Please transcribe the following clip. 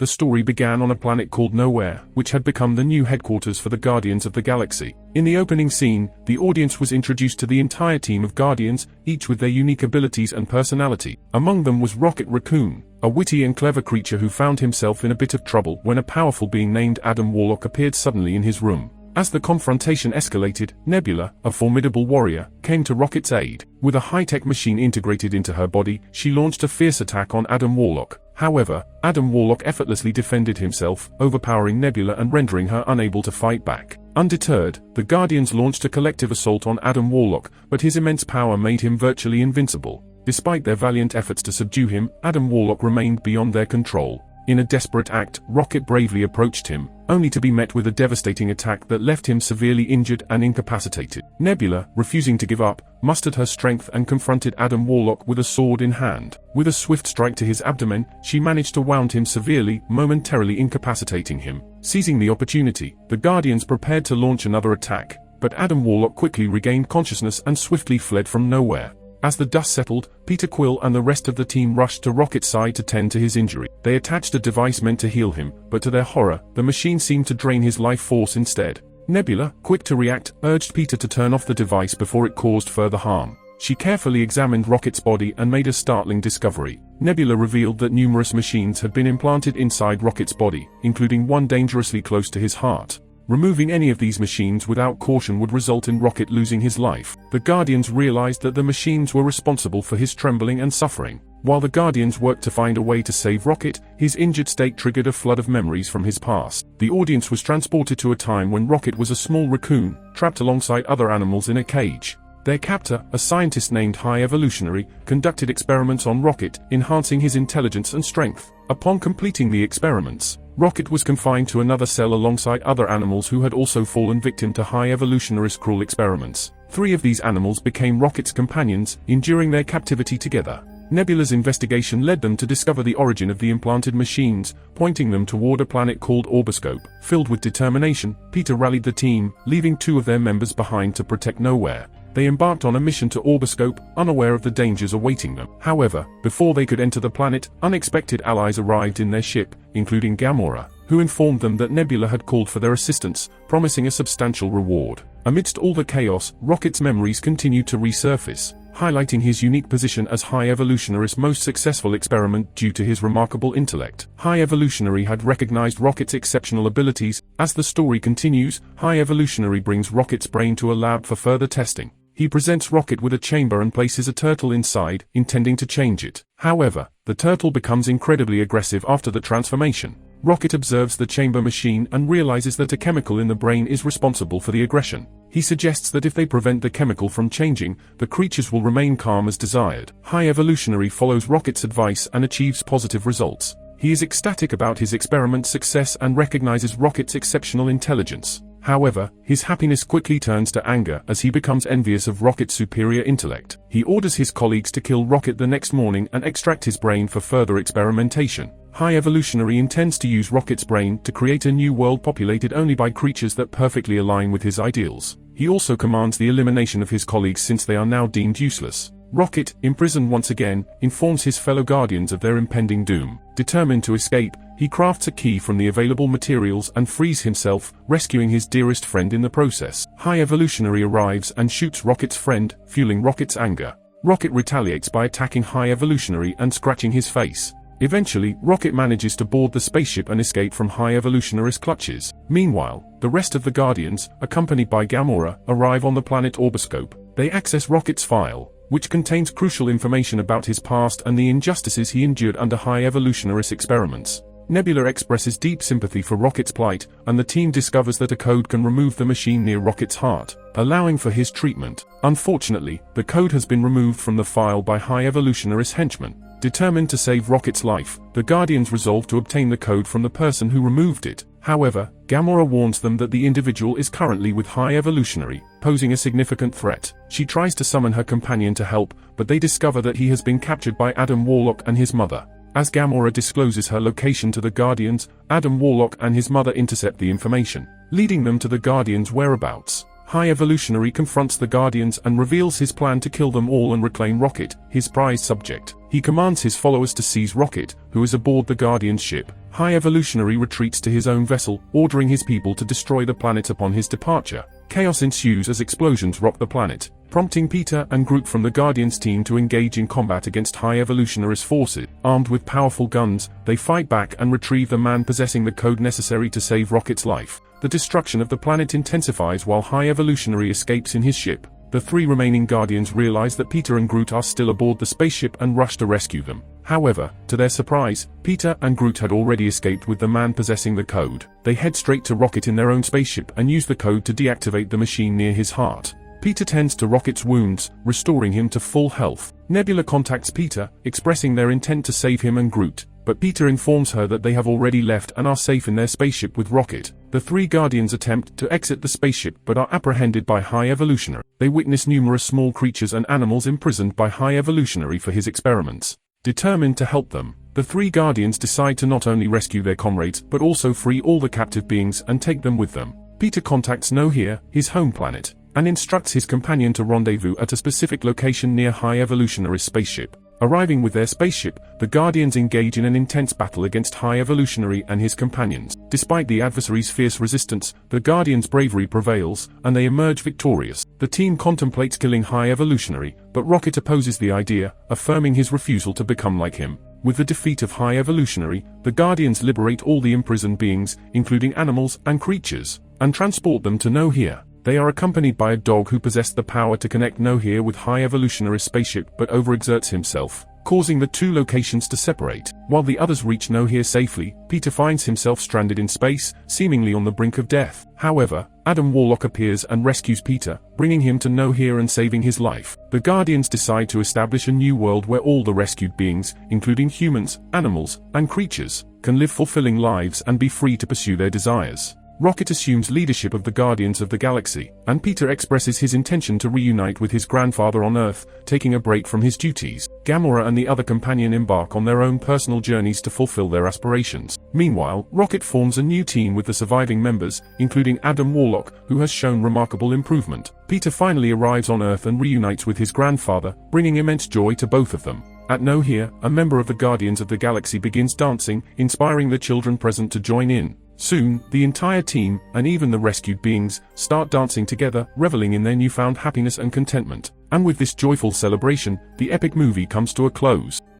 The story began on a planet called Nowhere, which had become the new headquarters for the Guardians of the Galaxy. In the opening scene, the audience was introduced to the entire team of Guardians, each with their unique abilities and personality. Among them was Rocket Raccoon, a witty and clever creature who found himself in a bit of trouble when a powerful being named Adam Warlock appeared suddenly in his room. As the confrontation escalated, Nebula, a formidable warrior, came to Rocket's aid. With a high-tech machine integrated into her body, she launched a fierce attack on Adam Warlock. However, Adam Warlock effortlessly defended himself, overpowering Nebula and rendering her unable to fight back. Undeterred, the Guardians launched a collective assault on Adam Warlock, but his immense power made him virtually invincible. Despite their valiant efforts to subdue him, Adam Warlock remained beyond their control. In a desperate act, Rocket bravely approached him, only to be met with a devastating attack that left him severely injured and incapacitated. Nebula, refusing to give up, mustered her strength and confronted Adam Warlock with a sword in hand. With a swift strike to his abdomen, she managed to wound him severely, momentarily incapacitating him. Seizing the opportunity, the Guardians prepared to launch another attack, but Adam Warlock quickly regained consciousness and swiftly fled from Nowhere. As the dust settled, Peter Quill and the rest of the team rushed to Rocket's side to tend to his injury. They attached a device meant to heal him, but to their horror, the machine seemed to drain his life force instead. Nebula, quick to react, urged Peter to turn off the device before it caused further harm. She carefully examined Rocket's body and made a startling discovery. Nebula revealed that numerous machines had been implanted inside Rocket's body, including one dangerously close to his heart. Removing any of these machines without caution would result in Rocket losing his life. The Guardians realized that the machines were responsible for his trembling and suffering. While the Guardians worked to find a way to save Rocket, his injured state triggered a flood of memories from his past. The audience was transported to a time when Rocket was a small raccoon, trapped alongside other animals in a cage. Their captor, a scientist named High Evolutionary, conducted experiments on Rocket, enhancing his intelligence and strength. Upon completing the experiments, Rocket was confined to another cell alongside other animals who had also fallen victim to High Evolutionary's cruel experiments. 3 of these animals became Rocket's companions, enduring their captivity together. Nebula's investigation led them to discover the origin of the implanted machines, pointing them toward a planet called Orboscope. Filled with determination, Peter rallied the team, leaving 2 of their members behind to protect Nowhere. They embarked on a mission to Orboscope, unaware of the dangers awaiting them. However, before they could enter the planet, unexpected allies arrived in their ship, including Gamora, who informed them that Nebula had called for their assistance, promising a substantial reward. Amidst all the chaos, Rocket's memories continued to resurface, highlighting his unique position as High Evolutionary's most successful experiment due to his remarkable intellect. High Evolutionary had recognized Rocket's exceptional abilities. As the story continues, High Evolutionary brings Rocket's brain to a lab for further testing. He presents Rocket with a chamber and places a turtle inside, intending to change it. However, the turtle becomes incredibly aggressive after the transformation. Rocket observes the chamber machine and realizes that a chemical in the brain is responsible for the aggression. He suggests that if they prevent the chemical from changing, the creatures will remain calm as desired. High Evolutionary follows Rocket's advice and achieves positive results. He is ecstatic about his experiment's success and recognizes Rocket's exceptional intelligence. However, his happiness quickly turns to anger as he becomes envious of Rocket's superior intellect. He orders his colleagues to kill Rocket the next morning and extract his brain for further experimentation. High Evolutionary intends to use Rocket's brain to create a new world populated only by creatures that perfectly align with his ideals. He also commands the elimination of his colleagues since they are now deemed useless. Rocket, imprisoned once again, informs his fellow Guardians of their impending doom. Determined to escape, he crafts a key from the available materials and frees himself, rescuing his dearest friend in the process. High Evolutionary arrives and shoots Rocket's friend, fueling Rocket's anger. Rocket retaliates by attacking High Evolutionary and scratching his face. Eventually, Rocket manages to board the spaceship and escape from High Evolutionary's clutches. Meanwhile, the rest of the Guardians, accompanied by Gamora, arrive on the planet Orboscope. They access Rocket's file, which contains crucial information about his past and the injustices he endured under High Evolutionary's experiments. Nebula expresses deep sympathy for Rocket's plight, and the team discovers that a code can remove the machine near Rocket's heart, allowing for his treatment. Unfortunately, the code has been removed from the file by High Evolutionary's henchmen. Determined to save Rocket's life, the Guardians resolve to obtain the code from the person who removed it. However, Gamora warns them that the individual is currently with High Evolutionary, posing a significant threat. She tries to summon her companion to help, but they discover that he has been captured by Adam Warlock and his mother. As Gamora discloses her location to the Guardians, Adam Warlock and his mother intercept the information, leading them to the Guardians' whereabouts. High Evolutionary confronts the Guardians and reveals his plan to kill them all and reclaim Rocket, his prized subject. He commands his followers to seize Rocket, who is aboard the Guardian's ship. High Evolutionary retreats to his own vessel, ordering his people to destroy the planet upon his departure. Chaos ensues as explosions rock the planet, prompting Peter and Groot from the Guardians team to engage in combat against High Evolutionary's forces. Armed with powerful guns, they fight back and retrieve the man possessing the code necessary to save Rocket's life. The destruction of the planet intensifies while High Evolutionary escapes in his ship. The three remaining Guardians realize that Peter and Groot are still aboard the spaceship and rush to rescue them. However, to their surprise, Peter and Groot had already escaped with the man possessing the code. They head straight to Rocket in their own spaceship and use the code to deactivate the machine near his heart. Peter tends to Rocket's wounds, restoring him to full health. Nebula contacts Peter, expressing their intent to save him and Groot, but Peter informs her that they have already left and are safe in their spaceship with Rocket. The three Guardians attempt to exit the spaceship but are apprehended by High Evolutionary. They witness numerous small creatures and animals imprisoned by High Evolutionary for his experiments. Determined to help them, the three Guardians decide to not only rescue their comrades but also free all the captive beings and take them with them. Peter contacts Nohere, his home planet, and instructs his companion to rendezvous at a specific location near High Evolutionary's spaceship. Arriving with their spaceship, the Guardians engage in an intense battle against High Evolutionary and his companions. Despite the adversary's fierce resistance, the Guardians' bravery prevails, and they emerge victorious. The team contemplates killing High Evolutionary, but Rocket opposes the idea, affirming his refusal to become like him. With the defeat of High Evolutionary, the Guardians liberate all the imprisoned beings, including animals and creatures, and transport them to Nohere. They are accompanied by a dog who possessed the power to connect Nohere with High Evolutionary's spaceship but overexerts himself, causing the two locations to separate. While the others reach Nohere safely, Peter finds himself stranded in space, seemingly on the brink of death. However, Adam Warlock appears and rescues Peter, bringing him to Nohere and saving his life. The Guardians decide to establish a new world where all the rescued beings, including humans, animals, and creatures, can live fulfilling lives and be free to pursue their desires. Rocket assumes leadership of the Guardians of the Galaxy, and Peter expresses his intention to reunite with his grandfather on Earth, taking a break from his duties. Gamora and the other companion embark on their own personal journeys to fulfill their aspirations. Meanwhile, Rocket forms a new team with the surviving members, including Adam Warlock, who has shown remarkable improvement. Peter finally arrives on Earth and reunites with his grandfather, bringing immense joy to both of them. At Nohere, a member of the Guardians of the Galaxy begins dancing, inspiring the children present to join in. Soon, the entire team, and even the rescued beings, start dancing together, reveling in their newfound happiness and contentment. And with this joyful celebration, the epic movie comes to a close.